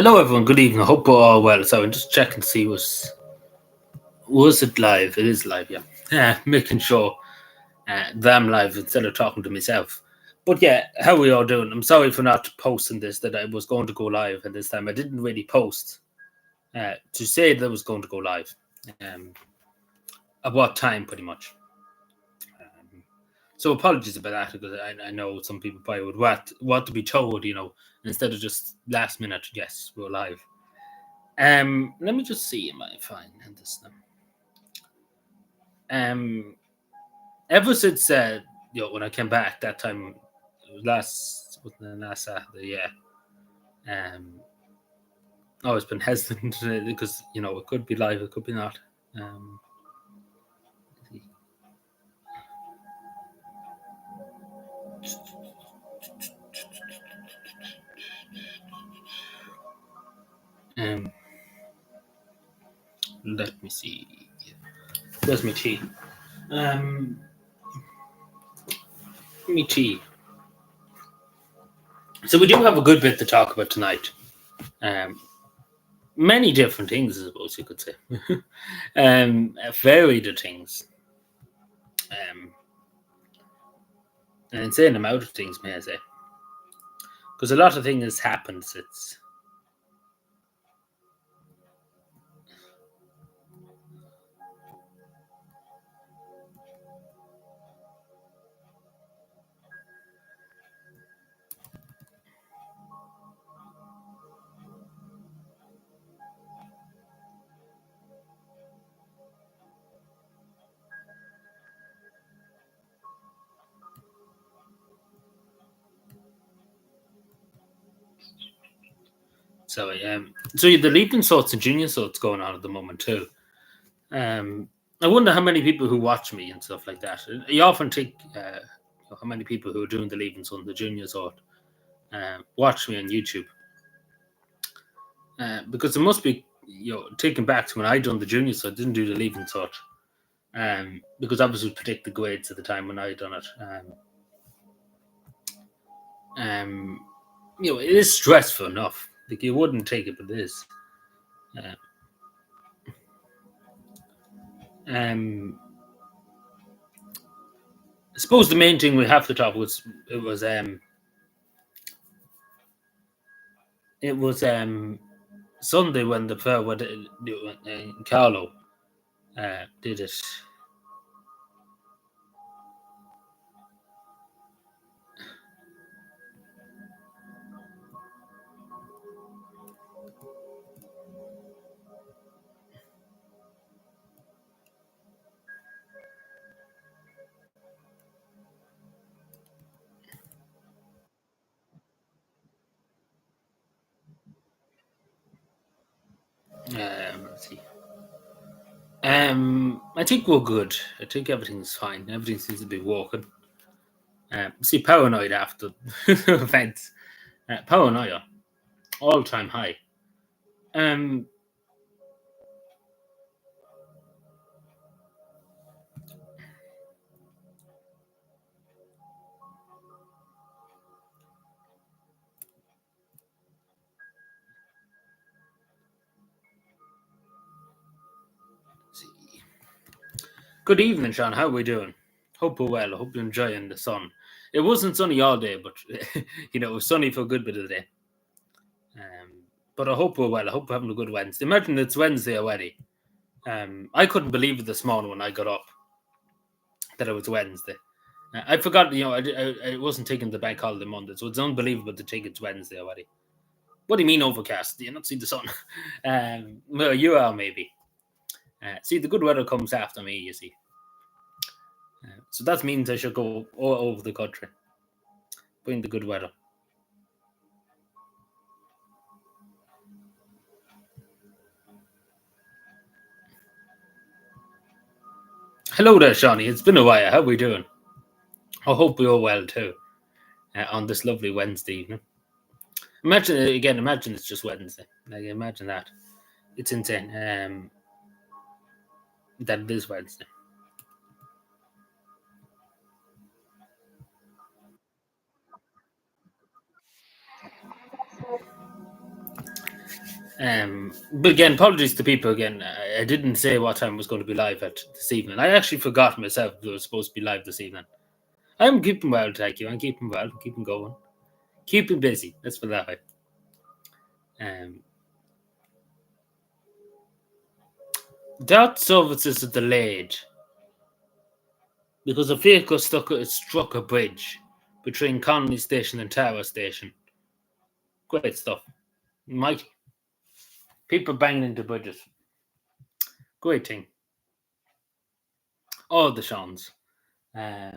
Hello, everyone. Good evening. I hope we're all well. So I'm just checking to see was it live? It is live, yeah. Yeah, making sure that I'm live instead of talking to myself. But yeah, how we all doing? I'm sorry for not posting this that I was going to go live at this time. I didn't really post to say that I was going to go live. Um, at what time, pretty much. Um, so apologies about that because I know some people probably would want to be told, instead of just last minute. Yes, we're live. Let me just see. Am I fine? And this now. Um, ever since when I came back that time, it was last Saturday. Yeah. Um, I always been hesitant because it could be live, it could be not. Um, um, let me see. Where's my tea? Um, me tea. So we do have a good bit to talk about tonight. Um, many different things, I suppose you could say. Varied things. Um, an insane amount of things, may I say? Because a lot of things happened. It's so the leaping sorts and junior sorts going on at the moment too. I wonder how many people who watch me and stuff like that. You often think how many people who are doing the leaving sort and the junior sort watch me on YouTube because it must be taken back to when I done the junior sort, didn't do the leaving sort. Because obviously predict the grades at the time when I done it. Um, it is stressful enough. Like you wouldn't take it, but it is. Uh, um, I suppose the main thing we have to talk was it was Sunday when the pair with Carlo did it. Let's see. I think we're good. I think everything's fine. Everything seems to be working. See, paranoid after the events. Paranoia, all time high. Um, see. Good evening, Sean. How are we doing? Hope we're well. I hope you're enjoying the sun. It wasn't sunny all day, but it was sunny for a good bit of the day. But I hope we're well. I hope we're having a good Wednesday. Imagine it's Wednesday already. I couldn't believe it this morning when I got up that it was Wednesday. I forgot, I wasn't taking the bank holiday Monday, so it's unbelievable to think it's Wednesday already. What do you mean overcast? Do you not see the sun? Well, you are maybe. See, the good weather comes after me, you see. So that means I should go all over the country, bring the good weather. Hello there, Shawnee. It's been a while. How are we doing? I hope we're all well too on this lovely Wednesday evening. Imagine it's just Wednesday. Like, imagine that. It's insane that it is Wednesday. But again, apologies to people again. I didn't say what time was going to be live at this evening. I actually forgot myself that it was supposed to be live this evening. I'm keeping well, thank you. I'm keeping well, keeping going, keeping busy. Let's put it that way. Um, that services are delayed because a vehicle struck a bridge between Connolly Station and Tower Station. Great stuff. Mighty. People banging into bridges. Great thing. All the Seans. Uh,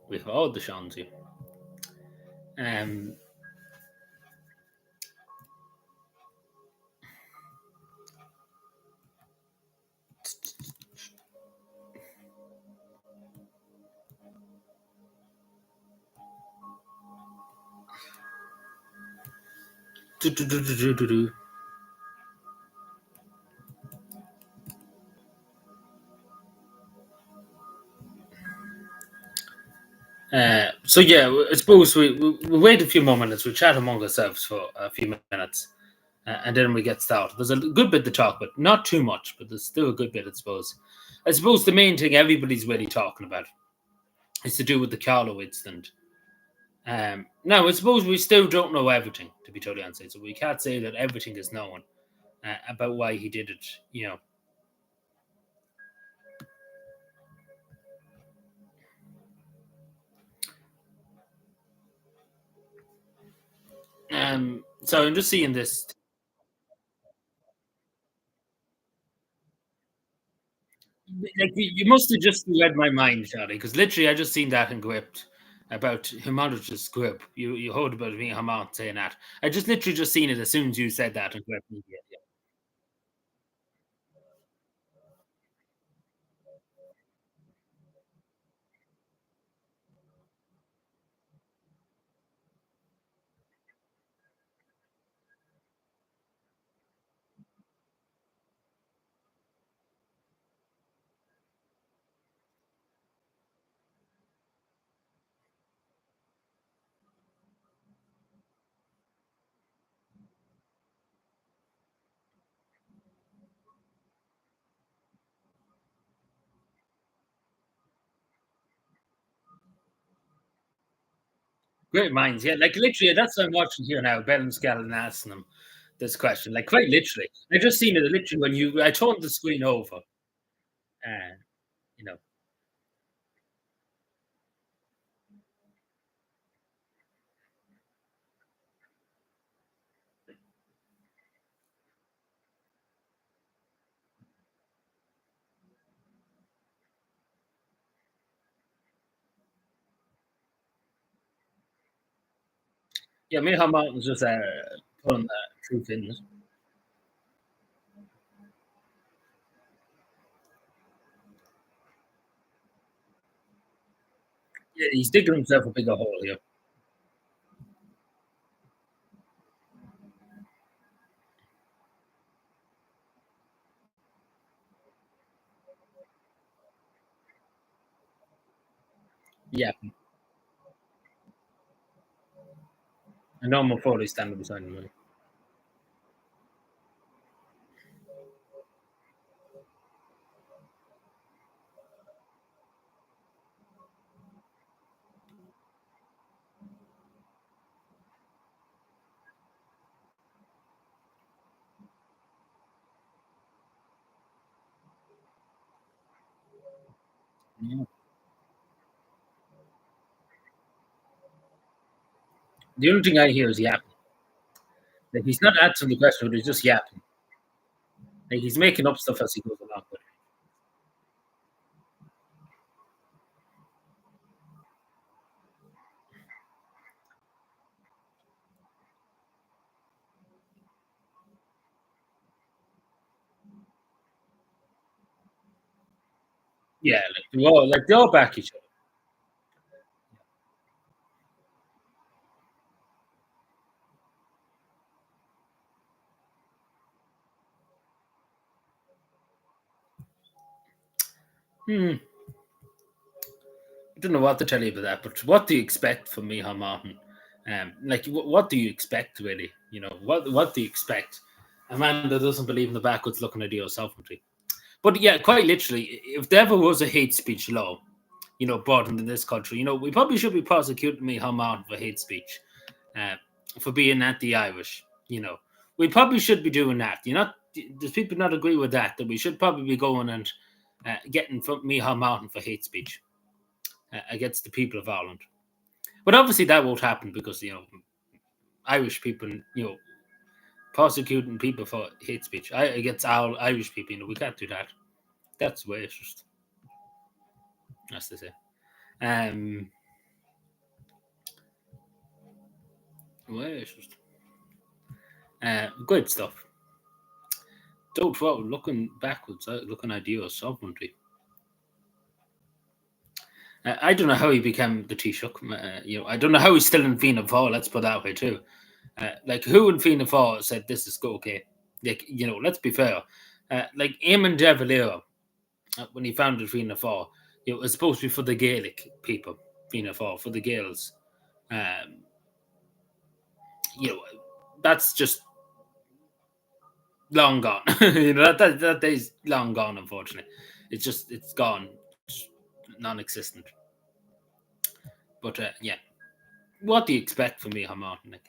we have all the Seans here. Um, do, do, do, do, do, do, do. So yeah, I suppose we wait a few more minutes. We chat among ourselves for a few minutes, and then we get started. There's a good bit to talk about, not too much, but there's still a good bit, I suppose. I suppose the main thing everybody's really talking about is to do with the Carlo incident. Now, I suppose we still don't know everything, to be totally honest. So we can't say that everything is known about why he did it. So I'm just seeing this. Like you must have just read my mind, Charlie, because literally I just seen that in Gript about Himanovich's grip. You heard about me Hamant saying that. I just literally just seen it as soon as you said that in Gript Media. Great minds, yeah. Like literally, that's what I'm watching here now. Ben and Scallon asking them this question, like quite literally. I just seen it literally when I turned the screen over, and you know, yeah, me Hamant was just putting the truth in it. Yeah, he's digging himself a bigger hole here. Yeah, I know I'm fully standing beside him. Yeah. The only thing I hear is yapping. Like he's not answering the question, but he's just yapping. Like he's making up stuff as he goes along. But yeah, like they all back each other. Hmm. I don't know what to tell you about that, but what do you expect from Miha Martin? Like, what do you expect, really? What do you expect? A man that doesn't believe in the backwards looking idea of sovereignty. But yeah, quite literally, if there ever was a hate speech law, brought into this country, we probably should be prosecuting me Haman for hate speech, uh, for being anti-Irish. We probably should be doing that. Does people not agree with that? That we should probably be going and getting from me Haman for hate speech against the people of Ireland. But obviously that won't happen because Irish people, prosecuting people for hate speech against all Irish people. We can't do that. That's racist, as they say. Um, racist. Good stuff. Don't throw looking backwards, looking idea of sovereignty. I don't know how he became the Taoiseach. I don't know how he's still in Fianna Fáil. Let's put that way too. Like who in Fianna Fáil said this is okay? Like let's be fair. Like Eamon de Valera, when he founded Fianna Fáil, it was supposed to be for the Gaelic people. Fianna Fáil for the Gaels. Um, you know, that's just long gone. That day's long gone. Unfortunately, it's gone, it's non-existent. But yeah, what do you expect from me, Hamar? Like,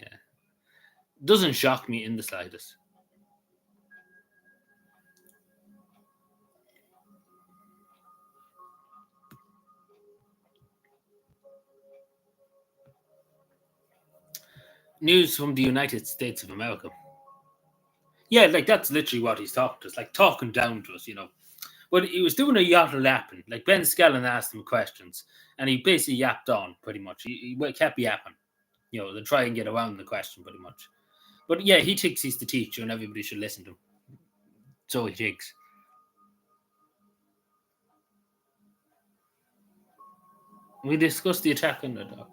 doesn't shock me in the slightest. News from the United States of America. Yeah, like that's literally what he's talking to us, like talking down to us. But he was doing a yacht lapping. Like Ben Scallon asked him questions, and he basically yapped on pretty much. He kept yapping, to try and get around the question pretty much. But yeah, he thinks he's the teacher, and everybody should listen to him. So he thinks. We discussed the attack on the dog.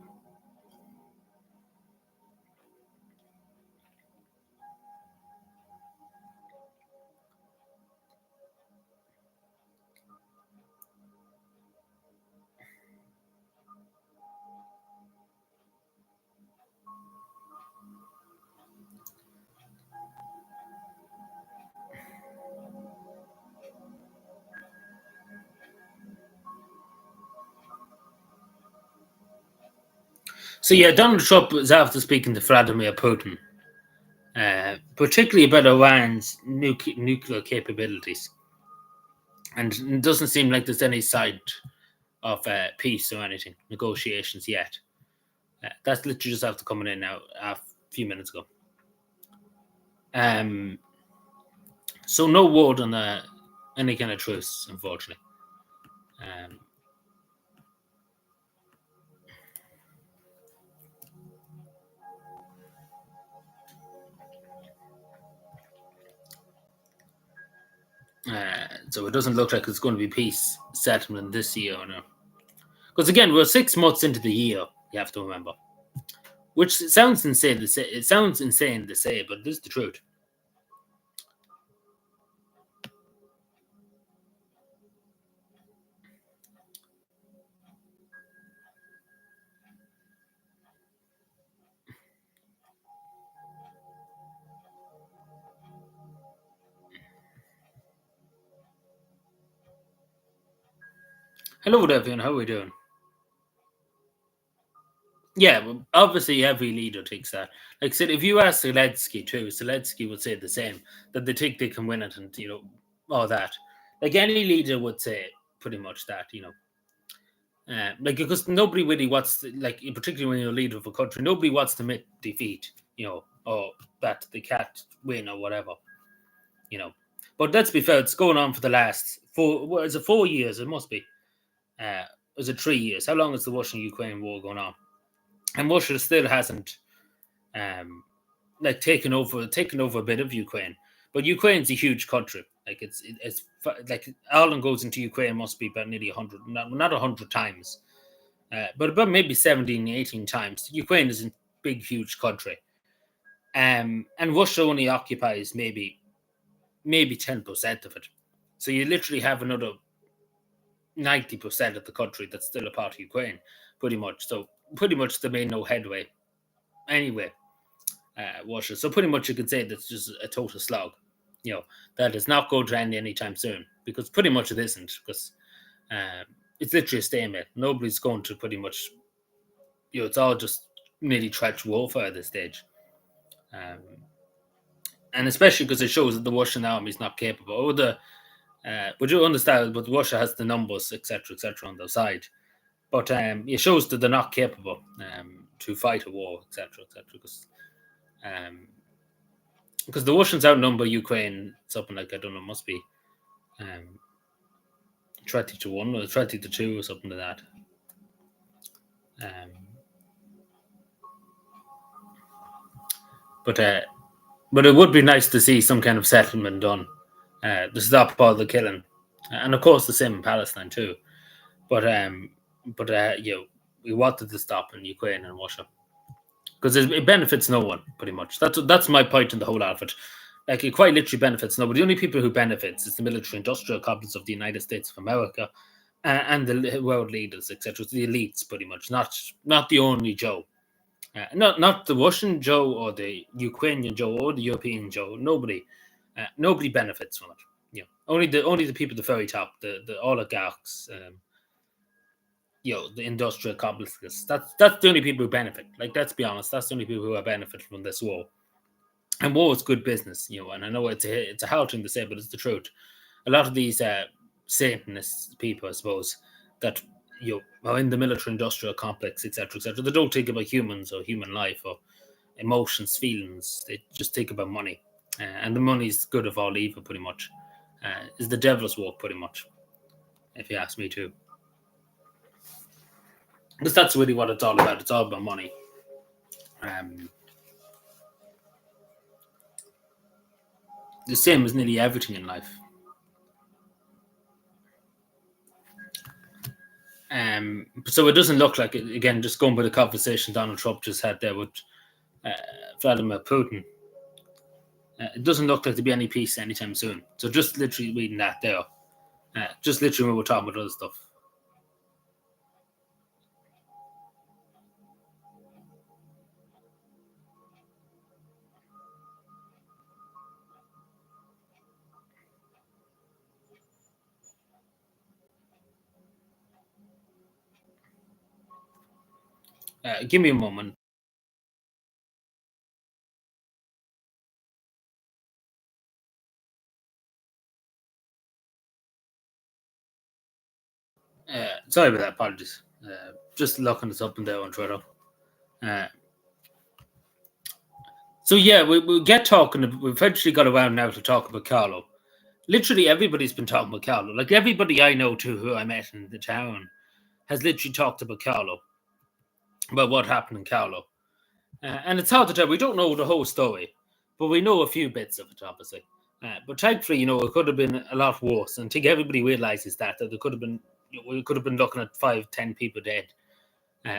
So yeah, Donald Trump was after speaking to Vladimir Putin, particularly about Iran's nuclear capabilities, and it doesn't seem like there's any sign of peace or anything, negotiations yet. That's literally just after coming in now a few minutes ago. Um, so no word on any kind of truce, unfortunately. Um, so it doesn't look like it's going to be peace settlement this year, no. Because again, we're 6 months into the year. You have to remember, which sounds insane to say. It sounds insane to say, but this is the truth. Hello there, Fiona. How are we doing? Yeah, well, obviously every leader thinks that. Like I said, if you ask Zelensky too, Zelensky would say the same, that they think they can win it and, all that. Like any leader would say pretty much that. Like, because nobody really wants to, like, particularly when you're a leader of a country, nobody wants to admit defeat, or that they can't win or whatever, you know. But let's be fair, it's going on for the last is it 4 years? It must be. Is it 3 years? How long is the Russian Ukraine war going on? And Russia still hasn't um, like taken over a bit of Ukraine. But Ukraine's a huge country. Like it's like Ireland goes into Ukraine must be about nearly 100, not 100 times, but about maybe 17, 18 times. Ukraine is a big, huge country, and Russia only occupies maybe 10% of it. So you literally have another 90% of the country that's still a part of Ukraine, pretty much. So pretty much they made no headway anyway. Russia. So pretty much you could say that's just a total slog. That is not going to end anytime soon because pretty much it isn't because uh, it's literally a stalemate. Nobody's going to pretty much, it's all just nearly trench warfare at this stage. Um, and especially because it shows that the Russian army is not capable. Would you understand? But Russia has the numbers, etc., on their side. But it shows that they're not capable to fight a war, etc., because the Russians outnumber Ukraine something like, I don't know, must be um, 30-1 or 30-2 or something like that. Um, but it would be nice to see some kind of settlement done to stop all the killing, and of course the same in Palestine too. But we wanted to stop in Ukraine and Russia because it benefits no one pretty much. That's my point in the whole outfit. Like it quite literally benefits nobody. The only people who benefits is the military-industrial complex of the United States of America and the world leaders, etc. The elites, pretty much. Not the only Joe. Not the Russian Joe or the Ukrainian Joe or the European Joe. Nobody benefits from it. Only the people at the very top, the oligarchs, the industrial complexes. That's the only people who benefit. Like, let's be honest, that's the only people who are benefiting from this war. And war is good business, and I know it's a hard thing to say, but it's the truth. A lot of these Satanist people, I suppose, that are in the military-industrial complex, etc., they don't think about humans or human life or emotions, feelings. They just think about money, and the money is good of all evil, pretty much. Is the devil's work, pretty much, if you ask me too. Because that's really what it's all about. It's all about money. The same as nearly everything in life. So it doesn't look like it, again, just going by the conversation Donald Trump just had there with Vladimir Putin. It doesn't look like there'll be any peace anytime soon. So just literally reading that there. Just literally when we're talking about other stuff. Give me a moment. Sorry about that. Apologies. Just looking this up and down on Twitter. So yeah, we get talking. We eventually got around now to talk about Carlo. Literally everybody's been talking about Carlo. Like everybody I know too, who I met in the town, has literally talked about Carlo, about what happened in Carlo. And it's hard to tell. We don't know the whole story, but we know a few bits of it, obviously. But thankfully, it could have been a lot worse. And I think everybody realizes that there could have been, we could have been looking at 5, 10 people dead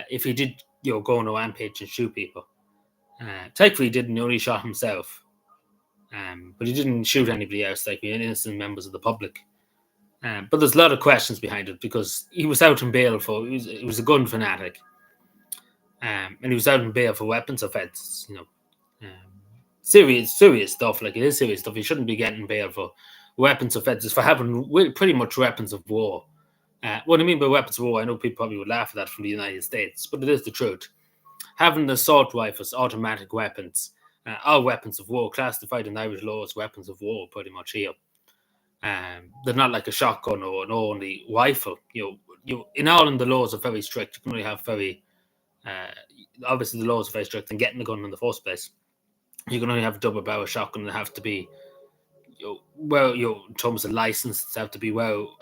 if he did, go on a rampage and shoot people. Thankfully, he didn't. He only shot himself. But he didn't shoot anybody else, like innocent members of the public. But there's a lot of questions behind it because he was out in bail for, he was a gun fanatic. And he was out in bail for weapons offences, serious stuff. Like, it is serious stuff. He shouldn't be getting bail for weapons offences for having pretty much weapons of war. What I mean by weapons of war, I know people probably would laugh at that from the United States, but it is the truth. Having the assault rifles, automatic weapons, are weapons of war, classified in Irish law as weapons of war, pretty much here. They're not like a shotgun or an only rifle. In Ireland, the laws are very strict. You can only have obviously the laws are very strict in getting the gun in the first place. You can only have a double barrel shotgun. It have to be, in terms of license, it have to be well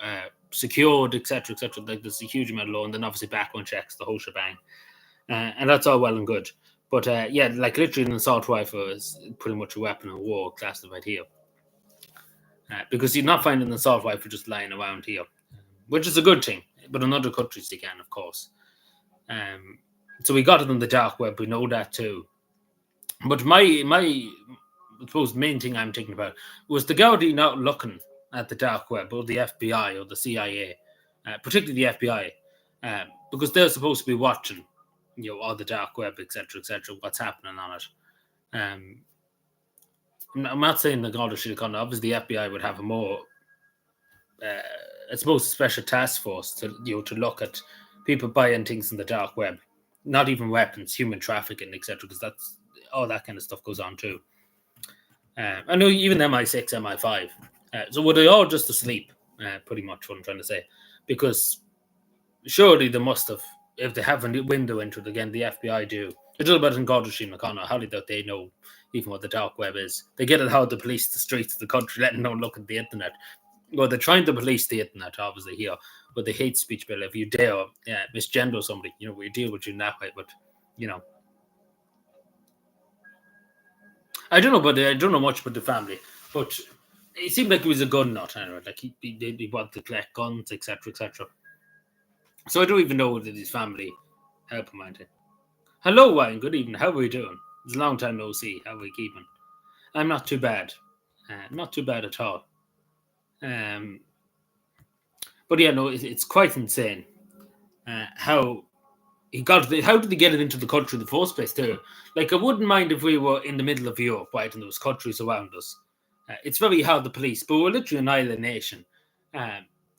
secured, etc., etc. Like, there's a huge amount of law, and then obviously background checks, the whole shebang, and that's all well and good. But yeah, like literally, an assault rifle is pretty much a weapon of war classified here, because you're not finding an assault rifle just lying around here, which is a good thing. But in other countries, they can, of course. So we got it on the dark web. We know that too. But my I suppose main thing I'm thinking about was the Gaudi not looking at the dark web or the FBI or the CIA, particularly the FBI, because they're supposed to be watching. all the dark web, etc., what's happening on it. Um, I'm not saying the God should have gone. Obviously, the FBI would have a more, I suppose, a special task force to to look at people buying things in the dark web, not even weapons, human trafficking, etc. Because that's all that kind of stuff goes on too. I know even MI6, MI5. So were they all just asleep? Pretty much what I'm trying to say, because surely they must have, if they have a window into it again, the FBI do. It's all about in Godric and McConnell, how did they know even what the dark web is? They get it how to police the streets of the country, letting no one look at the internet. Well, they're trying to police the internet, obviously, here, with the hate speech bill. If you dare misgender somebody, we deal with you in that way. But, you know, I don't know, but I don't know much about the family. But it seemed like he was a gun nut, anyway. Like he wanted to collect guns, etc. So I don't even know that his family help him out. Hello, Wayne. Good evening. How are we doing? It's a long time no see. How are we keeping? I'm not too bad. Not too bad at all. But yeah, no, it's quite insane how he got. How did they get it into the country in the first place? Too. Like, I wouldn't mind if we were in the middle of Europe, right, and there was countries around us. It's very hard to police, but we're literally an island nation.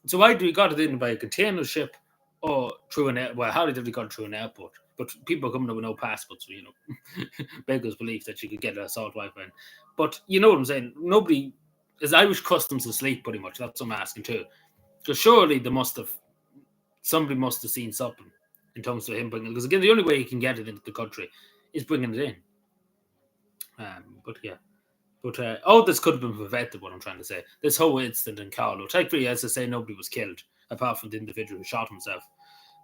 So either we got it in by a container ship or through an well, how did they got it through an airport? But people coming up with no passports, so, beggars belief that you could get an assault rifle in. But you know what I'm saying? Nobody is Irish customs asleep, pretty much. That's what I'm asking too. Because surely somebody must have seen something in terms of him bringing it. Because again, the only way he can get it into the country is bringing it in. But yeah. But all this could have been prevented, what I'm trying to say. This whole incident in Carlo. Thankfully, as I say, nobody was killed, apart from the individual who shot himself.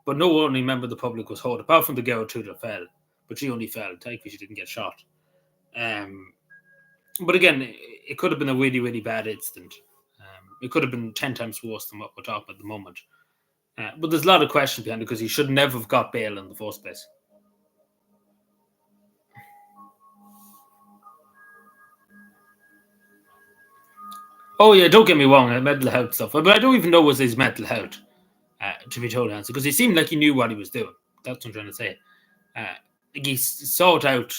But no only member of the public was hurt, apart from the girl too that fell. But she only fell. Thankfully, she didn't get shot. But again, it could have been a really, really bad incident. It could have been 10 times worse than what we're talking about at the moment. But there's a lot of questions behind it because he should never have got bail in the first place. Oh yeah, don't get me wrong, mental health stuff, but I don't even know was his mental health, to be totally honest, because he seemed like he knew what he was doing. That's what I'm trying to say. He sought out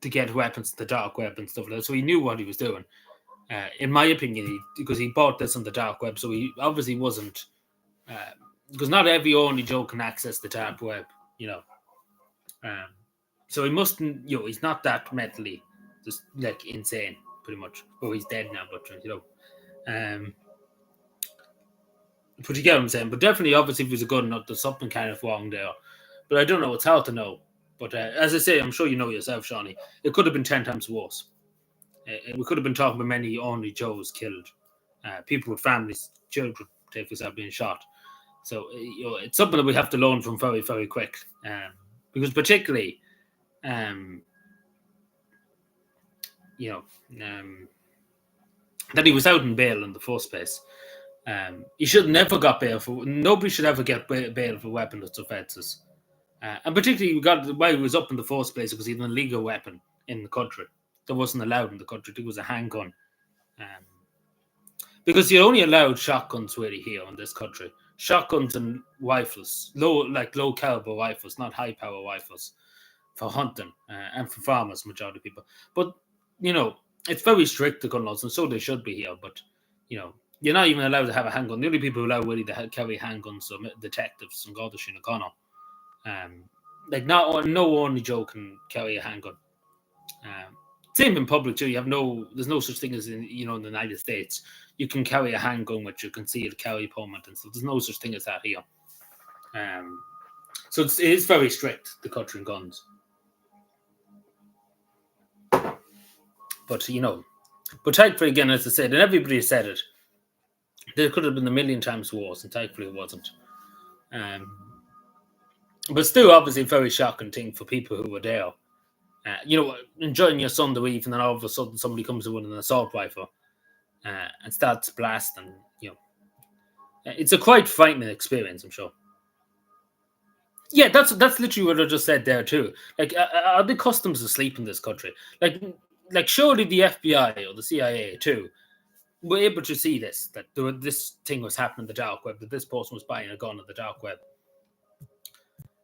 to get weapons, the dark web and stuff like that, so he knew what he was doing. In my opinion, because he bought this on the dark web, so he obviously wasn't. Because not every only Joe can access the dark web, so he mustn't. He's not that mentally just like insane, pretty much. Well, he's dead now, but but you get what I'm saying. But definitely, obviously, if he's a good enough, there's something kind of wrong there. But I don't know. It's hard to know. But as I say, I'm sure you know yourself, Shawnee. It could have been 10 times worse. We could have been talking about many only Joes killed, people with families, children, take this out being shot. So it's something that we have to learn from very, very quick. Because particularly, that he was out in bail in the first place. He should never got bail for. Nobody should ever get bail for weapons offences. And particularly, why he was up in the first place because he had an illegal weapon in the country that wasn't allowed in the country. It was a handgun. Because you're only allowed shotguns really here in this country. Shotguns and rifles, low caliber rifles, not high power rifles, for hunting and for farmers, majority of people. But it's very strict, the gun laws, and so they should be here. But you're not even allowed to have a handgun. The only people who are allowed really to carry handguns are detectives and Garda Síochána. No only Joe can carry a handgun. Same in public too. There's no such thing as in the United States. You can carry a handgun with your concealed carry permit and stuff. There's no such thing as that here. So it is very strict, the country and guns. But but thankfully, again, as I said, and everybody said it, there could have been a million times worse, and thankfully it wasn't. But still, obviously, a very shocking thing for people who were there. Enjoying your Sunday evening, and all of a sudden somebody comes in with an assault rifle and starts blasting. It's a quite frightening experience, I'm sure. Yeah, that's literally what I just said there too. Like, are the customs asleep in this country? Like surely the FBI or the CIA too were able to see this, that this thing was happening in the dark web, that this person was buying a gun on the dark web.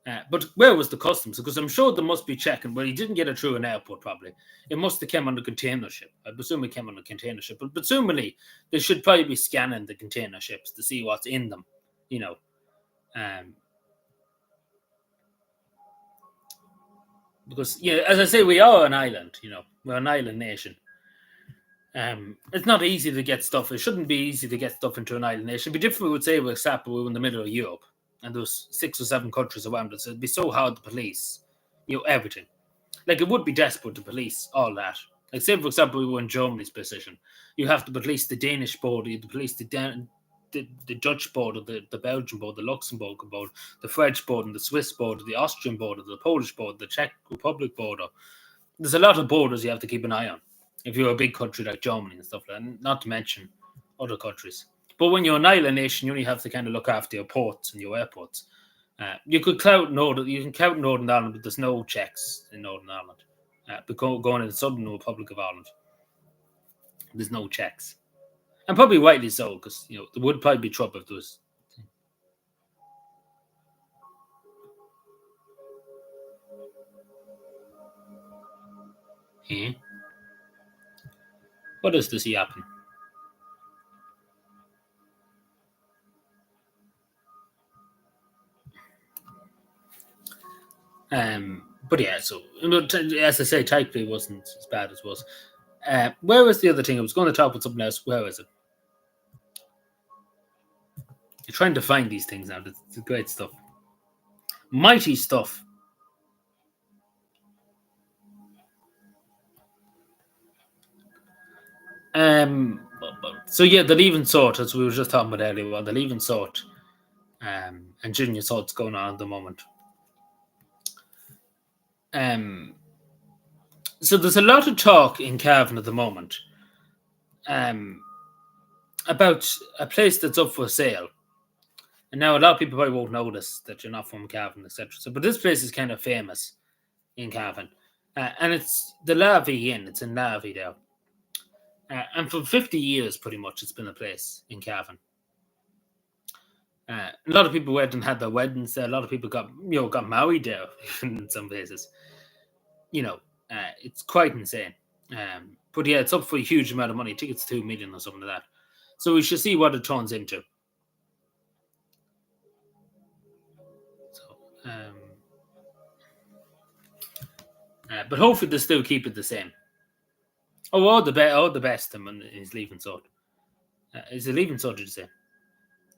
But where was the customs? Because I'm sure they must be checking. Well, he didn't get it through an airport, probably. It must have come on a container ship. I presume it came on a container ship. But presumably, they should probably be scanning the container ships to see what's in them, you know. Um, because, yeah, as I say, we are an island, We're an island nation. It's not easy to get stuff. It shouldn't be easy to get stuff into an island nation. It'd be different, we would say, with SAP, we were in the middle of Europe, and there was 6 or 7 countries around us. So it'd be so hard to police, everything. Like, it would be desperate to police all that. Like, say, for example, we were in Germany's position. You have to police the Danish border, you have to police the Dutch border, the Belgian border, the Luxembourg border, the French border, the Swiss border, the Austrian border, the Polish border, the Czech Republic border. There's a lot of borders you have to keep an eye on if you're a big country like Germany and stuff like that, not to mention other countries. But when you're an island nation, you only have to kind of look after your ports and your airports. You can count Northern Ireland, but there's no checks in Northern Ireland. Going in the Southern Republic of Ireland, there's no checks, and probably rightly so, because there would probably be trouble if there was. Eh? What does this happen? But yeah, so as I say, typically it wasn't as bad as it was. Where was the other thing? I was going to talk about something else. Where is it? You're trying to find these things now. It's great stuff. Mighty stuff. So yeah, the leaving sort, as we were just talking about earlier, the leaving sort, and junior sort's going on at the moment. So there's a lot of talk in Cavan at the moment, um, about a place that's up for sale. And now a lot of people probably won't notice that you're not from Cavan, etc. So, but this place is kind of famous in Cavan, and it's the Larvae Inn. It's in Larvae there, and for 50 years, pretty much, it's been a place in Cavan. A lot of people went and had their weddings there. A lot of people got married there in some places. It's quite insane. But yeah, it's up for a huge amount of money. I think it's 2 million or something like that. So we should see what it turns into. So, but hopefully they still keep it the same. Oh, all the best him and his leaving sword. Is it leaving sword? Did you say?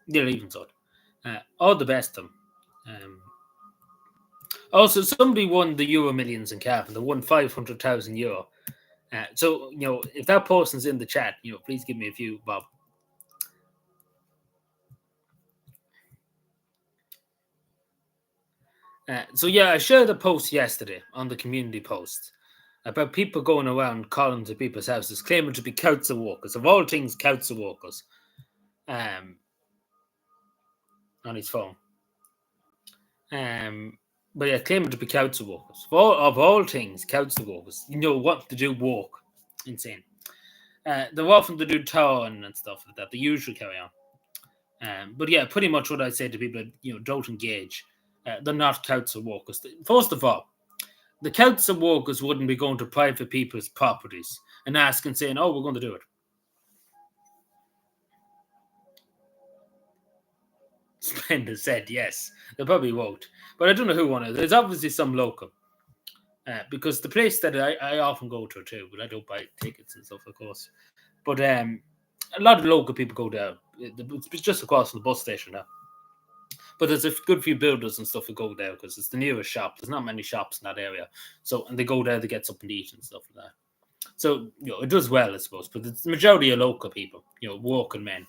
Yeah, leaving sword. All the best to him. Also, somebody won the Euro Millions in Cavan. They won 500,000 euro. So if that person's in the chat, please give me a few, Bob. So yeah, I shared a post yesterday on the community post about people going around calling to people's houses, claiming to be council workers. Of all things, council workers. On his phone. But yeah, claiming to be council workers. Of all things, council workers. Want to do work. Insane. They're often to do towing and stuff like that. They usually carry on. But yeah, pretty much what I say to people, don't engage. They're not council workers. First of all, the council workers wouldn't be going to private people's properties and asking, saying, "Oh, we're going to do it." Splendid said yes. They probably won't, but I don't know who won it. There's obviously some local, because the place that I often go to too, but I don't buy tickets and stuff, of course. But a lot of local people go there. It's just across from the bus station now. But there's a good few builders and stuff who go there because it's the nearest shop. There's not many shops in that area, and they go there to get something to eat and stuff like that. So it does well, I suppose. But the majority of local people, working men.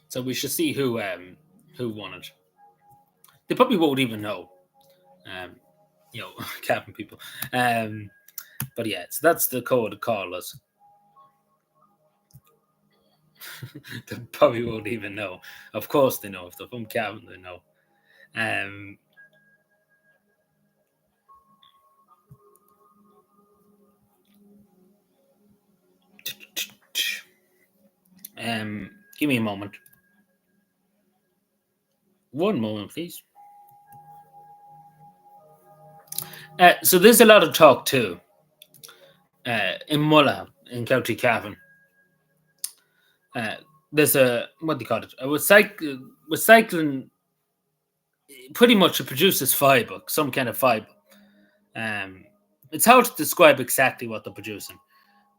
So we should see who won it. They probably won't even know. Capping people. But yeah, so that's the code to call us. They probably won't even know. Of course they know. If they're from Cavan, they know. Give me a moment. One moment, please. So there's a lot of talk too in Mulla in County Cavan. Uh, there's a what do you call it? Recycling pretty much it produces fiber, some kind of fiber. Um, it's hard to describe exactly what they're producing,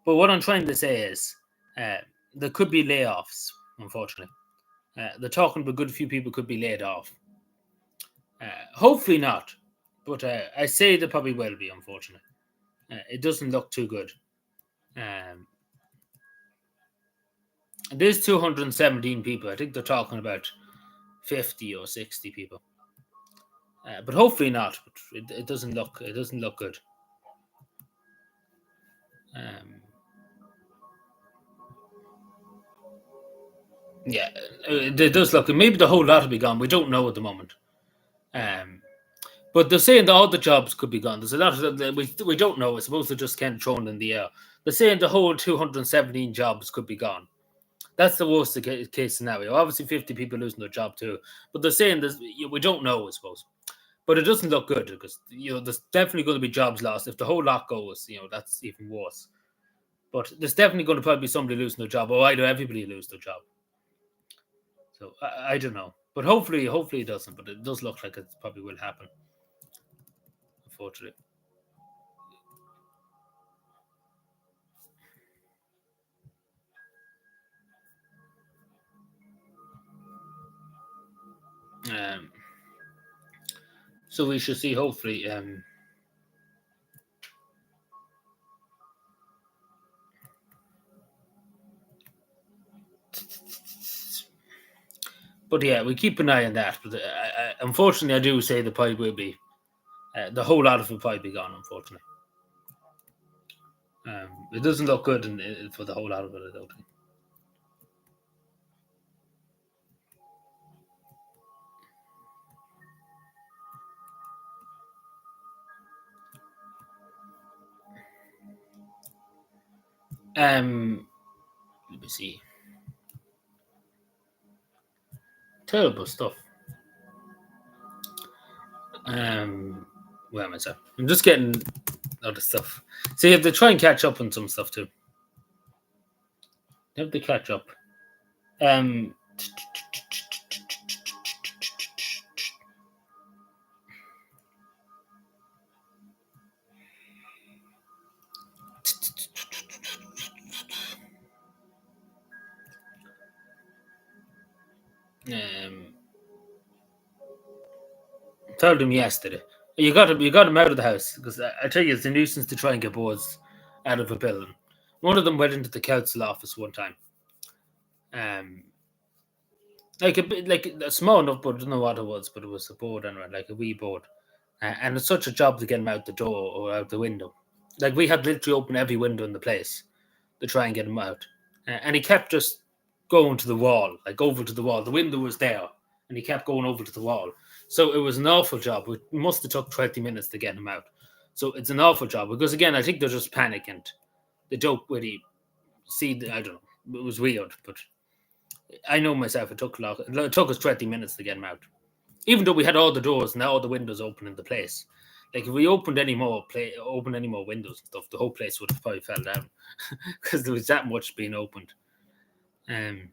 but what I'm trying to say is uh, there could be layoffs. Unfortunately, they're talking about a good few people could be laid off. Hopefully not, but I say there probably will be. Unfortunately, it doesn't look too good. Um, there's 217 people. I think they're talking about 50 or 60 people, but hopefully not. But it doesn't look good. Um, yeah, it does look. Maybe the whole lot will be gone. We don't know at the moment. Um, but they're saying that all the jobs could be gone. There's a lot of we don't know. I suppose they're just kind of thrown in the air. They're saying the whole 217 jobs could be gone. That's the worst case scenario. Obviously, 50 people losing their job too. But they're saying this. We don't know. I suppose. But it doesn't look good because there's definitely going to be jobs lost if the whole lot goes. That's even worse. But there's definitely going to probably be somebody losing their job, or either everybody lose their job. So I don't know, but hopefully it doesn't. But it does look like it probably will happen. Unfortunately, um, so we should see. Hopefully, but yeah, we keep an eye on that. But unfortunately, I do say the pipe will be the whole lot of it probably be gone. Unfortunately, it doesn't look good for the whole lot of it. I don't think. Let me see. Terrible stuff. Where am I? Sorry? I'm just getting other stuff. So you have to try and catch up on some stuff too. You have to catch up. Um, um, told him yesterday. You got him out of the house because I tell you it's a nuisance to try and get boys out of a building. One of them went into the council office one time. Um, like a bit like a small enough board. I don't know what it was, but it was a board anyway, like a wee board. And it's such a job to get him out the door or out the window. Like we had literally opened every window in the place to try and get him out, and he kept just going to the wall, like over to the wall. The window was there, and he kept going over to the wall. So it was an awful job. It must have took 20 minutes to get him out. So it's an awful job because again, I think they're just panicking. They don't really see. I don't know. It was weird, but I know myself. It took long. It took us 20 minutes to get him out, even though we had all the doors and all the windows open in the place. Like if we opened any more windows and stuff, the whole place would have probably fell down because there was that much being opened. Um,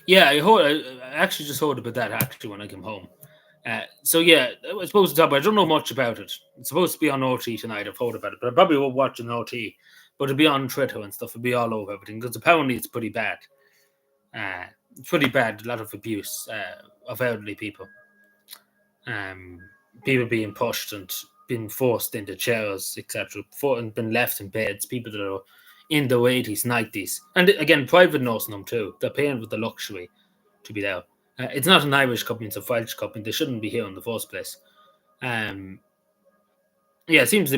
yeah, I actually just heard about that actually when I came home. So yeah, I was supposed to talk about. I don't know much about it. It's supposed to be on OT tonight. I've heard about it, but I probably won't watch it on OT. But it'll be on Twitter and stuff. It'll be all over everything because apparently it's pretty bad. Uh, it's pretty bad. A lot of abuse of elderly people. Um, People being pushed and being forced into chairs, etc., and been left in beds. People that are in their 80s, 90s, and again, private nursing them too. They're paying with the luxury to be there. It's not an Irish company; it's a French company. They shouldn't be here in the first place. Um, yeah, it seems to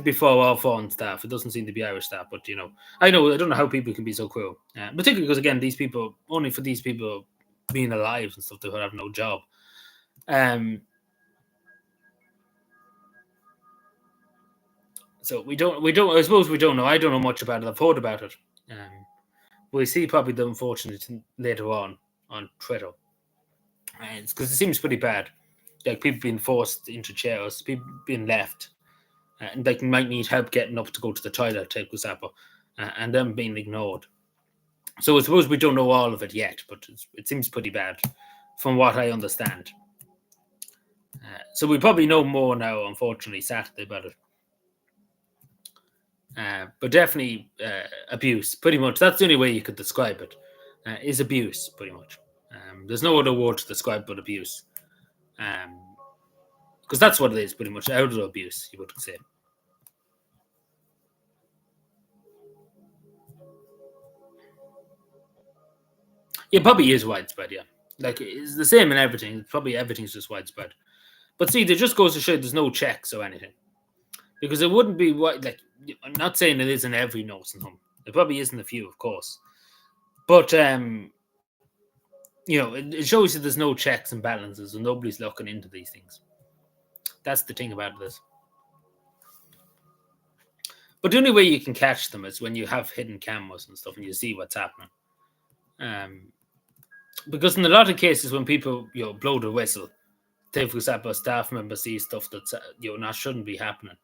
be for our foreign staff. It doesn't seem to be Irish staff, but I don't know how people can be so cruel. Particularly because again, these people only for these people being alive and stuff, they have no job. Um, So we don't. I suppose we don't know. I don't know much about it. I've heard about it. We see probably the unfortunate later on Twitter, and because it seems pretty bad. Like people being forced into chairs, people being left, and like might need help getting up to go to the toilet, take example, and them being ignored. So I suppose we don't know all of it yet, but it seems pretty bad, from what I understand. So we probably know more now, unfortunately, Saturday about it. But definitely abuse, pretty much. That's the only way you could describe it. Is abuse, pretty much. There's no other word to describe but abuse. Because that's what it is, pretty much. Elder abuse, you would say. It probably is widespread, yeah. Like, it's the same in everything. Probably everything's just widespread. But see, it just goes to show there's no checks or anything. Because it wouldn't be, like, I'm not saying it is in every nursing home. It probably isn't a few, of course. But, it shows you there's no checks and balances and nobody's looking into these things. That's the thing about this. But the only way you can catch them is when you have hidden cameras and stuff and you see what's happening. Because in a lot of cases, when people blow the whistle, say for example, a staff member sees stuff that's not shouldn't be happening.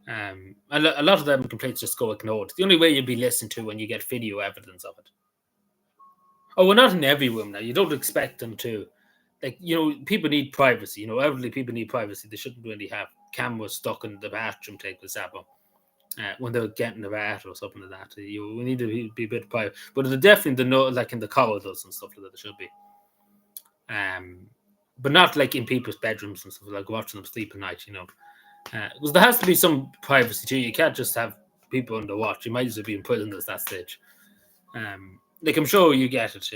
A lot of them complaints just go ignored. The only way you'd be listened to when you get video evidence of it. Oh, we're not in every room now. You don't expect them to. Like, people need privacy. Elderly people need privacy. They shouldn't really have cameras stuck in the bathroom, take for example, when they're getting a bath or something like that. We need to be a bit private. But they're definitely like in the corridors and stuff like that, there should be. But not like in people's bedrooms and stuff, like watching them sleep at night, because there has to be some privacy too. You can't just have people under watch. You might as well be in prison at that stage. Like I'm sure you get it.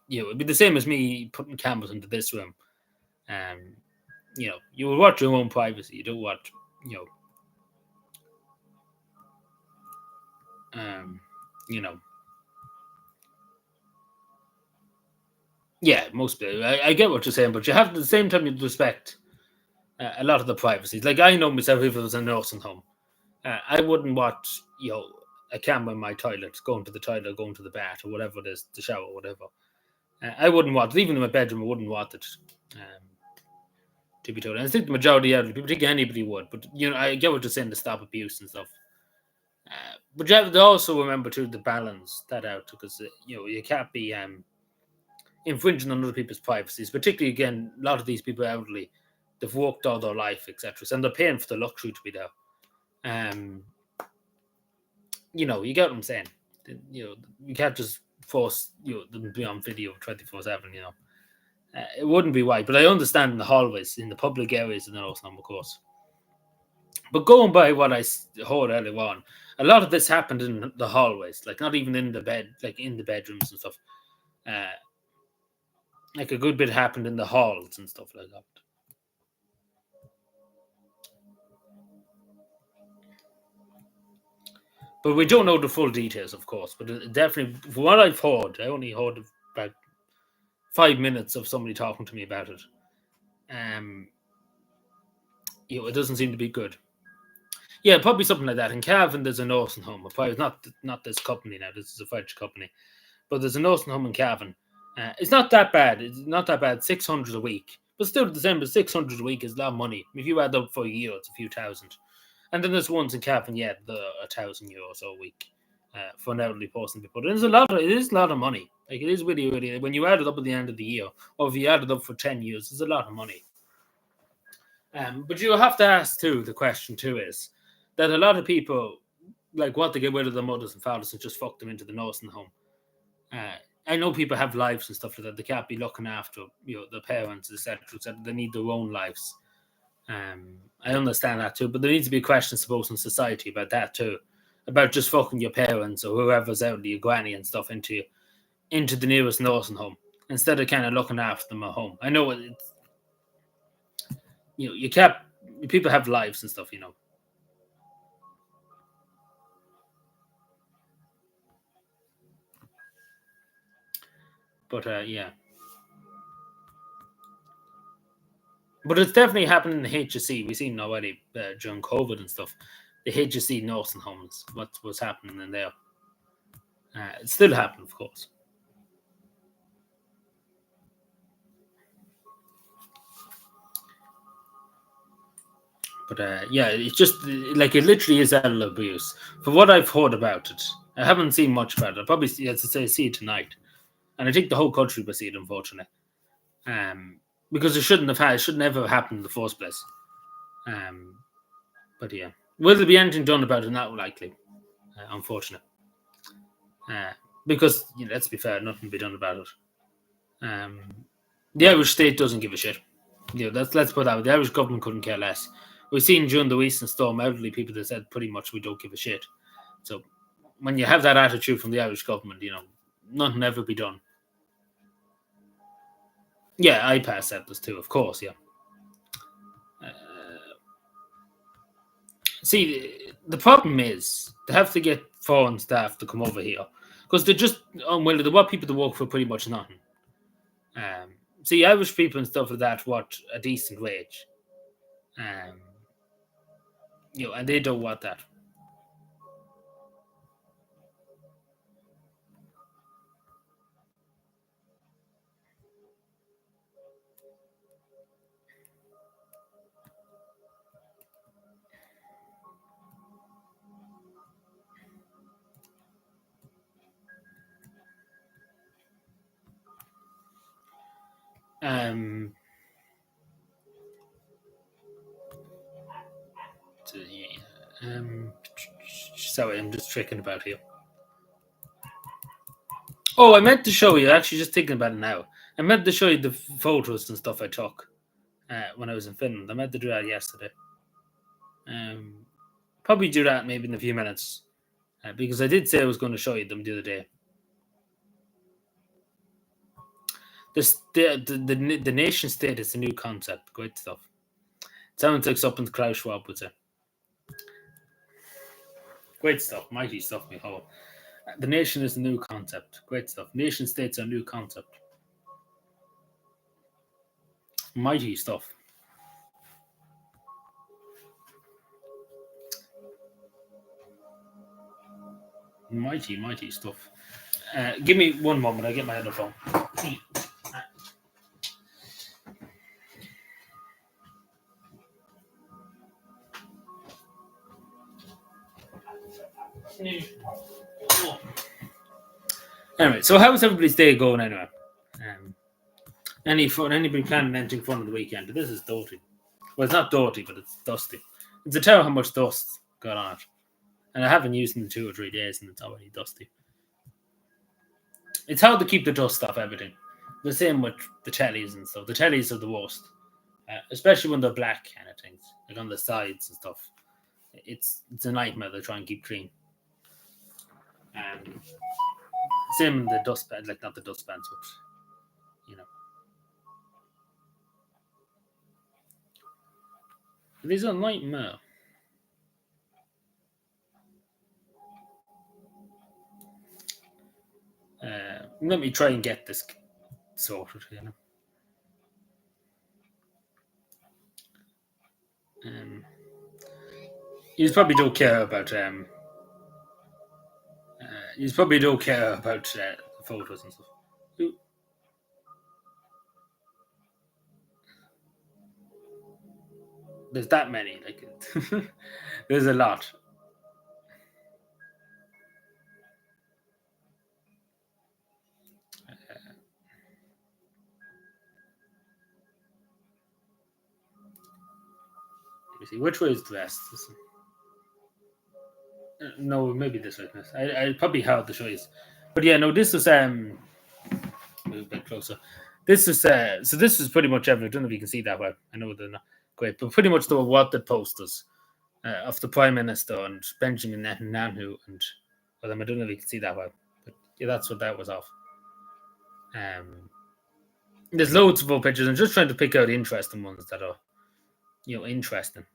It'd be the same as me putting cameras into this room. You would watch your own privacy. You don't want, yeah, most people. I get what you're saying, but you have at the same time you respect a lot of the privacy. Like I know myself, if it was a nursing home, I wouldn't want a camera in my toilet, going to the toilet, going to the bath, or whatever it is, the shower, or whatever. I wouldn't want it. Even in my bedroom, I wouldn't want it. To be told, and I think the majority of people, think anybody would, but I get what you're saying to stop abuse and stuff. But you have to also remember to balance that out because you can't be infringing on other people's privacies. Particularly again, a lot of these people are elderly, they've worked all their life, etc., and they're paying for the luxury to be there. You get what I'm saying. You can't just force them to be on video 24/7. It wouldn't be right, but I understand in the hallways, in the public areas, and then also, of course. But going by what I heard earlier on, a lot of this happened in the hallways, like not even in the bed, like in the bedrooms and stuff. Like a good bit happened in the halls and stuff like that. But we don't know the full details, of course. But definitely, from what I've heard, I only heard about 5 minutes of somebody talking to me about it. It doesn't seem to be good. Yeah, probably something like that. In Cavan, there's a nursing home. Probably not this company now. This is a French company, but there's a nursing home in Cavan. It's not that bad. It's not that bad. 600 a week, but still the same. But 600 a week is a lot of money. If you add up for a year, it's a few thousand. And then there's ones in Cavan, yeah, the €1,000 a week for an elderly person. But it is a lot. It is a lot of money. Like it is really, really. When you add it up at the end of the year, or if you add it up for 10 years, it's a lot of money. But you have to ask too. The question too is that a lot of people want to get rid of their mothers and fathers and just fuck them into the nursing home. I know people have lives and stuff like that. They can't be looking after their parents, etc. etc. They need their own lives. I understand that too, but there needs to be a question, suppose, in society about that too, about just fucking your parents or whoever's out, your granny and stuff, into the nearest nursing home instead of kind of looking after them at home. I know it's you can't. People have lives and stuff, But yeah. But it's definitely happening in the HSC. We've seen already during COVID and stuff. the HSC nursing homes. What was happening in there? It's still happening, of course. But yeah, it's just like it literally is animal abuse. For what I've heard about it, I haven't seen much about it. I'll probably, as I say, see it tonight, and I think the whole country will see it, unfortunately, because it shouldn't have had, it should never have happened in the first place. Um, but yeah, will there be anything done about it? Not likely, unfortunately, uh, because let's be fair, nothing will be done about it. Um, the Irish state doesn't give a shit. Let's put that. The Irish government couldn't care less. We've seen during the recent storm, elderly people that said pretty much we don't give a shit. So when you have that attitude from the Irish government, nothing ever be done. Yeah, I pass settlers too, of course. Yeah. See, the problem is they have to get foreign staff to come over here because they're just unwilling. They want people to work for pretty much nothing. See, Irish people and stuff like that want a decent wage, um, and they don't want that. Um, so, yeah, sorry, I'm just tricking about here. Oh, I meant to show you. Actually, just thinking about it now, I meant to show you the photos and stuff I took when I was in Finland. I meant to do that yesterday. Probably do that maybe in a few minutes because I did say I was going to show you them the other day. The nation state is a new concept. Great stuff. Sounds like something Klaus Schwab would say. Great stuff. Mighty stuff, Michal. The nation is a new concept. Great stuff. Nation states are a new concept. Mighty stuff. Mighty stuff. Give me one moment. I'll get my other phone. Anyway, so how's everybody's day going anyway? Any fun? Anybody planning anything fun on the weekend? This is dirty. Well, it's not dirty, but it's dusty. It's a tell how much dust got on it. And I haven't used it in 2 or 3 days, and it's already dusty. It's hard to keep the dust off everything. The same with the tellies and stuff. The tellies are the worst, especially when they're black kind of things, like on the sides and stuff. It's a nightmare to try and keep clean. Same in the dustpan, like not the dustpans, but it is a nightmare. Let me try and get this sorted. You probably don't care about you probably don't care about photos and stuff. There's that many. Like, there's a lot. Let me see. Which way is the best? No, maybe this way. I probably have the choice. But yeah, no, this was move a bit closer. This is so this is pretty much everything. I don't know if you can see that well. I know they're not great, but pretty much the what the posters of the Prime Minister and Benjamin Netanyahu and I don't know if you can see that well. But yeah, that's what that was off. There's loads of other pictures. I'm just trying to pick out interesting ones that are interesting.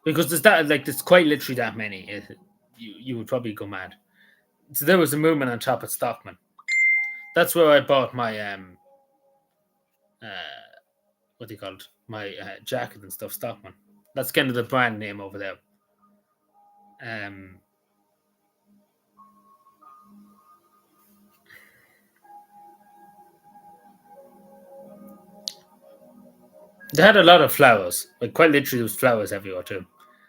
Because there's quite literally that many. You would probably go mad. So there was a movement on top at Stockman. That's where I bought my what do you call it? My jacket and stuff. Stockman. That's kind of the brand name over there. Um, they had a lot of flowers, like quite literally, there was flowers everywhere too.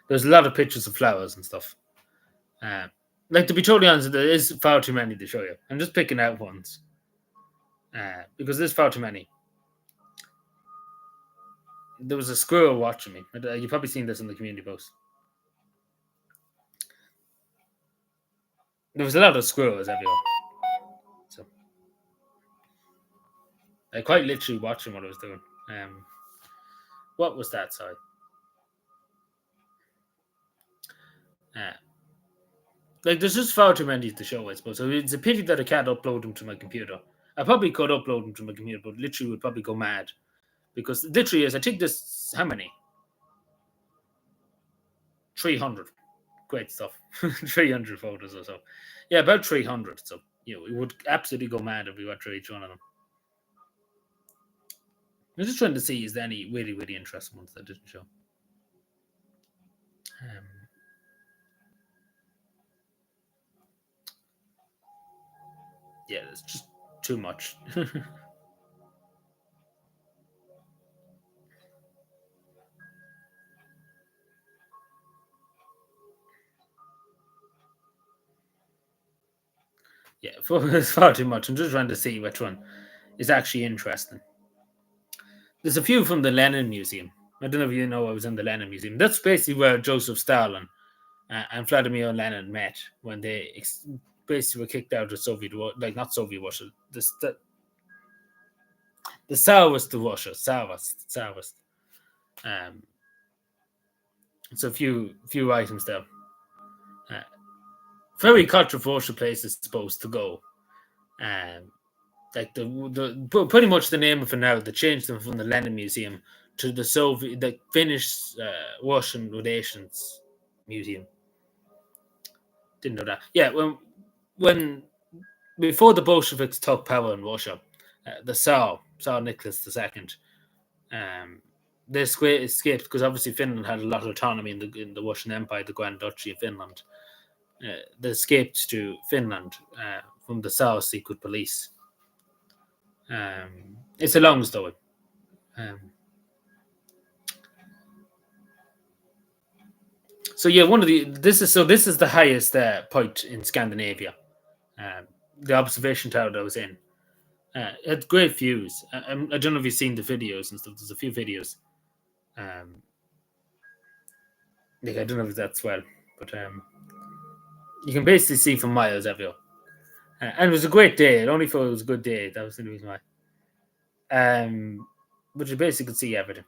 There's a lot of pictures of flowers and stuff. Uh, like to be totally honest, there is far too many to show you. I'm just picking out ones because there's far too many. There was a squirrel watching me. You've probably seen this in the community post. There was a lot of squirrels everywhere. So I quite literally watching what I was doing. What was that? Sorry. Uh, like there's just far too many to show, I suppose. So it's a pity that I can't upload them to my computer. I probably could upload them to my computer, but literally would probably go mad because literally, as I think this, how many? 300. Great stuff. 300 photos or so. Yeah, about 300. So we would absolutely go mad if we went through each one of them. I'm just trying to see is there any really, really interesting ones that didn't show. Um, yeah, there's just too much. Yeah, it's far too much. I'm just trying to see which one is actually interesting. There's a few from the Lenin Museum. I don't know if you know I was in the Lenin Museum. That's basically where Joseph Stalin and Vladimir Lenin met when they basically were kicked out of Soviet, like not Soviet Russia, the Tsarist of Russia, Tsarist. Um, so a few items there. Uh, Very controversial places supposed to go. Um, like pretty much the name of it now. They changed them from the Lenin Museum to the Finnish Russian Relations Museum. Didn't know that. Yeah, when before the Bolsheviks took power in Russia, the Tsar Nicholas II, um, they escaped because obviously Finland had a lot of autonomy in the Russian Empire, the Grand Duchy of Finland. They escaped to Finland from the Tsar's secret police. It's a long story. Um, so yeah, one of the this is the highest point in Scandinavia. Um, the observation tower that I was in it had great views. I don't know if you've seen the videos and stuff. There's a few videos. Um, like I don't know if that's well, but you can basically see for miles everywhere. And it was a great day. I only thought it was a good day. That was the reason why. But you basically could see everything.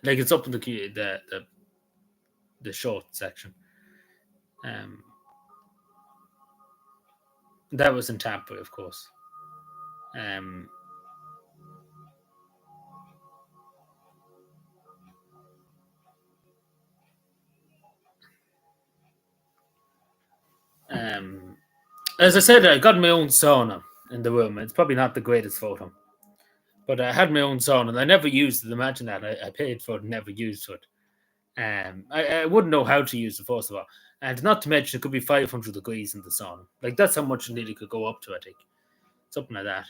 Like it's up in the short section. Um, that was in Tampa, of course. Um, um, as I said, I got my own sauna in the room. It's probably not the greatest photo, but I had my own sauna and I never used it. Imagine that I paid for it and never used it. I wouldn't know how to use it first of all, and not to mention it could be 500 degrees in the sauna. Like that's how much it nearly could go up to. I think something like that.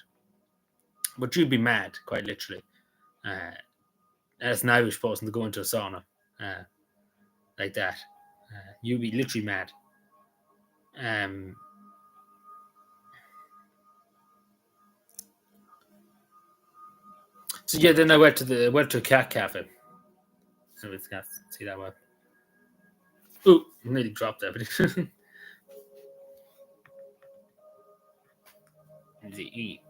But you'd be mad, quite literally, uh, as an Irish person to go into a sauna uh, like that. You'd be literally mad. Um, so yeah, then I went to a cat cafe. So it's got see that one. Ooh, nearly dropped everything. The E.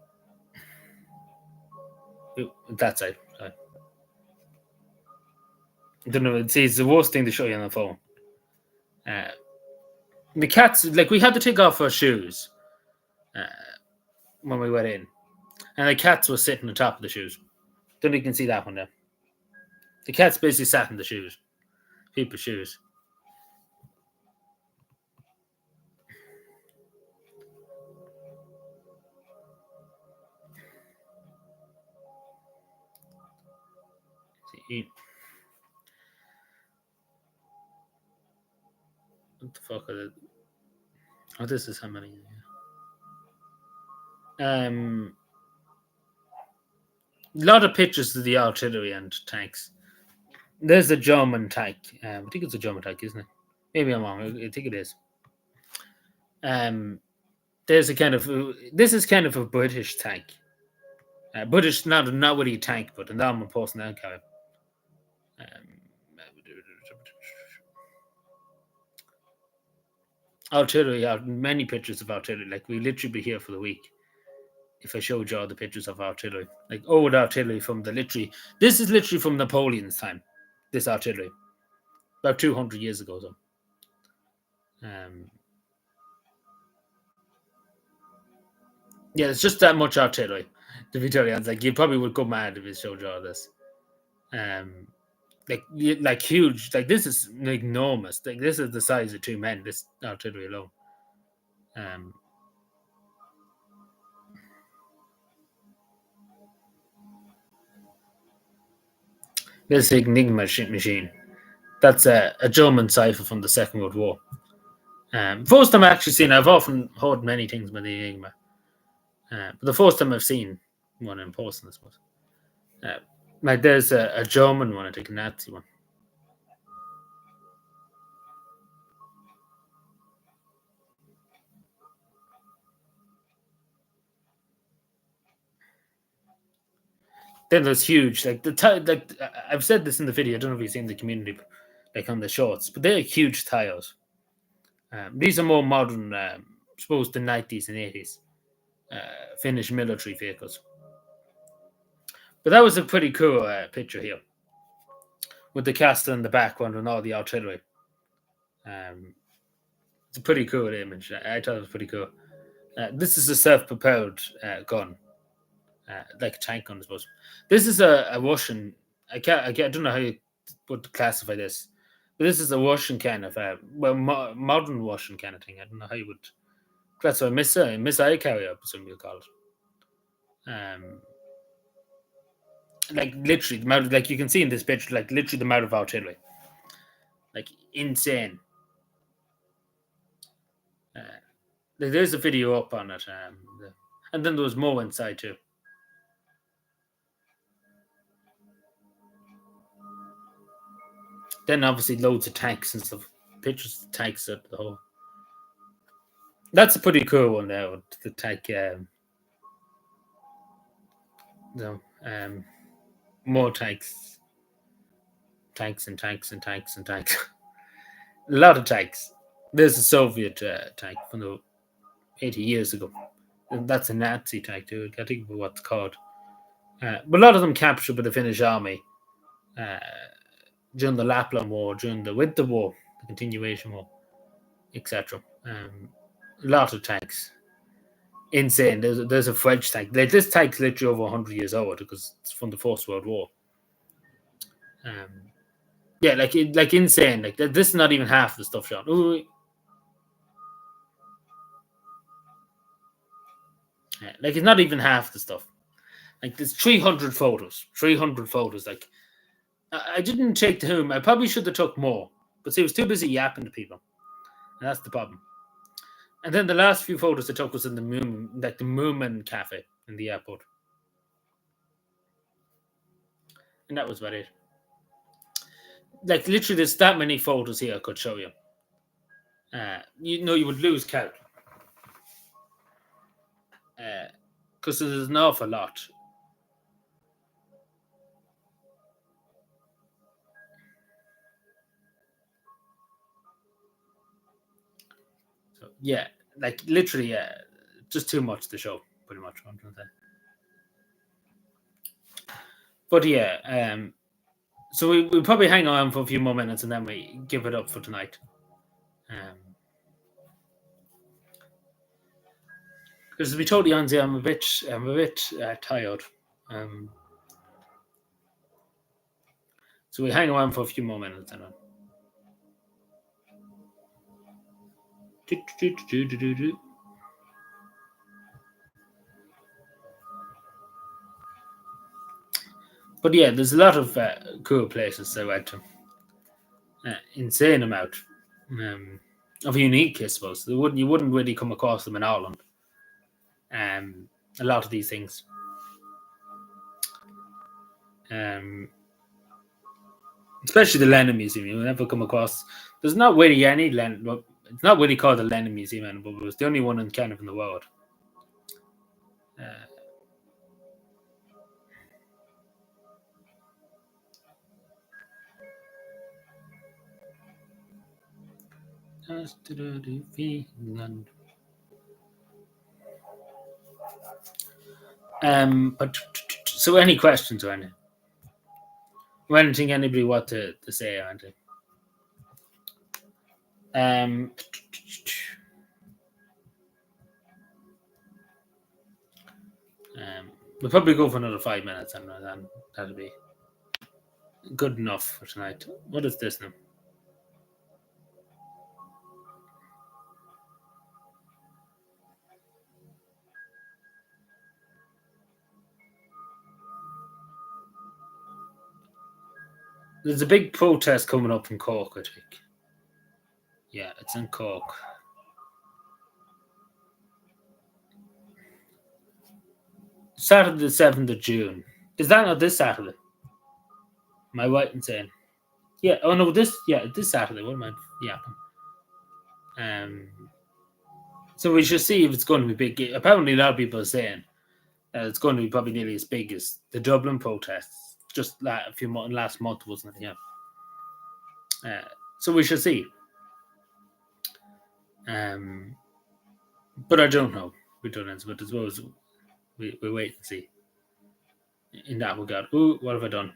Ooh, that's it. Sorry. I don't know. See, it's the worst thing to show you on the phone. Uh, the cats, like, we had to take off our shoes uh, when we went in, and the cats were sitting on top of the shoes. Don't you can see that one there? The cats basically sat in the shoes, people's shoes. See, What the fuck is it? Oh, this is how many. A lot of pictures of the artillery and tanks. There's a German tank. I think it's a German tank, isn't it? Maybe I'm wrong. I think it is. Um, there's a kind of this is kind of a British tank. British, not really a tank, but a normal personnel carrier. Um, artillery, many pictures of artillery. Like we literally be here for the week. If I showed you all the pictures of artillery, like old artillery from the literally, this is literally from Napoleon's time. This artillery, about 200 years ago. So, yeah, it's just that much artillery. The Victorians, like you probably would go mad if I showed you all this. Um, like huge. Like this is enormous. Like this is the size of two men. This artillery alone. Um, this Enigma machine. That's a German cipher from the Second World War. First time I've actually seen. I've often heard many things about the Enigma, but the first time I've seen one in person, I suppose. Like there's a German one, I think, a Nazi one. Then there's huge, like like I've said this in the video. I don't know if you've seen the community, like on the shorts, but they're huge tires. These are more modern, I suppose, the 90s and 80s Finnish military vehicles. But that was a pretty cool picture here with the castle in the background and all the artillery. Um, it's a pretty cool image. I thought it was pretty cool. This is a self-propelled gun, like a tank gun, I suppose. This is a Russian. I don't know how you would classify this, but this is a Russian kind of modern Russian kind of thing. I don't know how you would classify missile carrier, some you call it. Like literally, like you can see in this picture, like literally the amount of artillery, like insane. Like, there's a video up on it, and then there was more inside too. Then obviously loads of tanks and stuff. Pictures of tanks at the whole. That's a pretty cool one there with the tank. No, more tanks and tanks and tanks and tanks. A lot of tanks. There's a Soviet tank from the 80 years ago. And that's a Nazi tank too. I can't think of what it's called. But a lot of them captured by the Finnish army uh, during the Lapland War, during the Winter War, the continuation war, etc. A lot of tanks. Insane. There's a French tank. Like, this tank's literally over 100 years old because it's from the First World War. Yeah, like insane. Like this is not even half the stuff, Sean. Ooh. Yeah, like it's not even half the stuff. Like there's 300 photos. 300 photos. Like I didn't take to whom. I probably should have took more, but see, I was too busy yapping to people, and that's the problem. And then the last few photos I took was in the Moomin Cafe in the airport, and that was about it. Like literally, there's that many photos here I could show you. You know, you would lose count because there's an awful lot. So yeah, like literally, just too much to show. Pretty much, what I'm trying to say. But yeah, so we'll probably hang on for a few more minutes and then we give it up for tonight. Because to be totally honest, I'm a bit tired. So we hang on for a few more minutes and then. But yeah, there's a lot of cool places I went to. Insane amount. of a unique, I suppose. You wouldn't really come across them in Ireland. A lot of these things. Especially the Lennon Museum, you never come across. There's not really any Lennon. Well, it's not really called the Lennon Museum, but it was the only one in kind of in the world. Finland. But so any questions or anything? Or anything anybody want to say or anything? We'll probably go for another 5 minutes, and then that'll be good enough for tonight. What is this now? There's a big protest coming up in Cork, I think. Yeah, it's in Cork. Saturday the 7th of June. Is that not this Saturday? Am I right in saying? Yeah, oh no, this Saturday. What am I yapping? So we should see if it's going to be big. Apparently a lot of people are saying it's going to be probably nearly as big as the Dublin protests. Just like a few months, last month, wasn't it? Yeah. So we should see. But I don't know. We don't know. But as well as we wait and see. In that regard. Ooh, what have I done?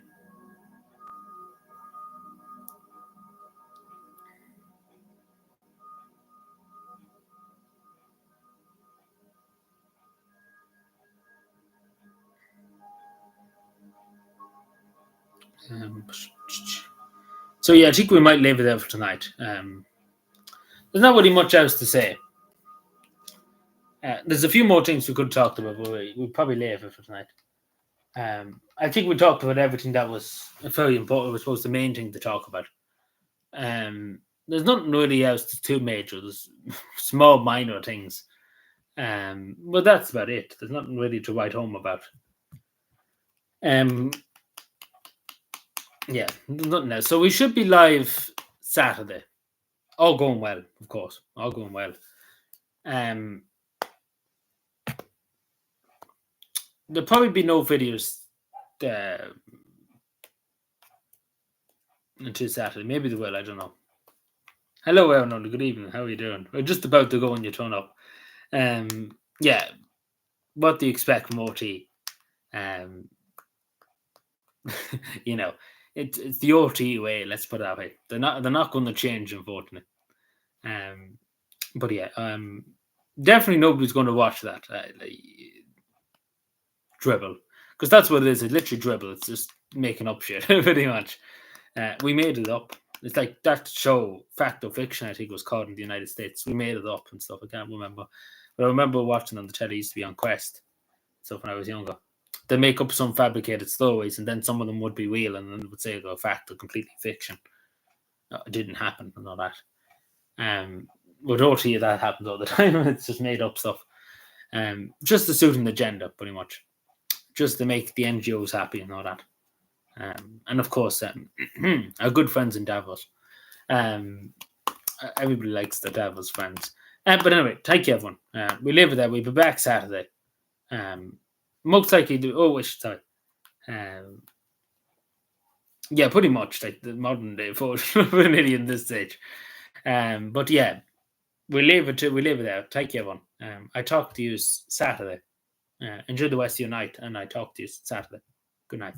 So yeah, I think we might leave it there for tonight. There's not really much else to say. There's a few more things we could talk about, but we'll probably leave it for tonight. I think we talked about everything that was very important. It was supposed the main thing to talk about. There's nothing really else that's too major. There's small, minor things. But that's about it. There's nothing really to write home about. Yeah, nothing else. So we should be live Saturday. All going well, of course. All going well. There'll probably be no videos until Saturday. Maybe they will. I don't know. Hello, Arnold. Good evening. How are you doing? We're just about to go on your turn up. Yeah. What do you expect from OT? You know, it's the OT way. Let's put it that way. They're not going to change, unfortunately. But yeah, definitely nobody's going to watch that dribble, because that's what it is. It's literally dribble. It's just making up shit, pretty much. We made it up. It's like that show, Fact or Fiction, I think it was called in the United States. We made it up and stuff. I can't remember. But I remember watching on the telly. It used to be on Quest. So when I was younger, they make up some fabricated stories, and then some of them would be real, and then they would say they're fact or completely fiction. It didn't happen and all that. With OT, that happens all the time. It's just made up stuff. Just to suit an agenda, pretty much. Just to make the NGOs happy and all that. And of course, our good friends in Davos. Everybody likes the Davos friends. But anyway, thank you, everyone. We leave it there. We'll be back Saturday. Most likely, sorry. Yeah, pretty much like the modern day photo in this stage. But yeah, we leave it there. Thank you, everyone. I talk to you Saturday. Enjoy the rest of your night, and I talk to you Saturday. Good night.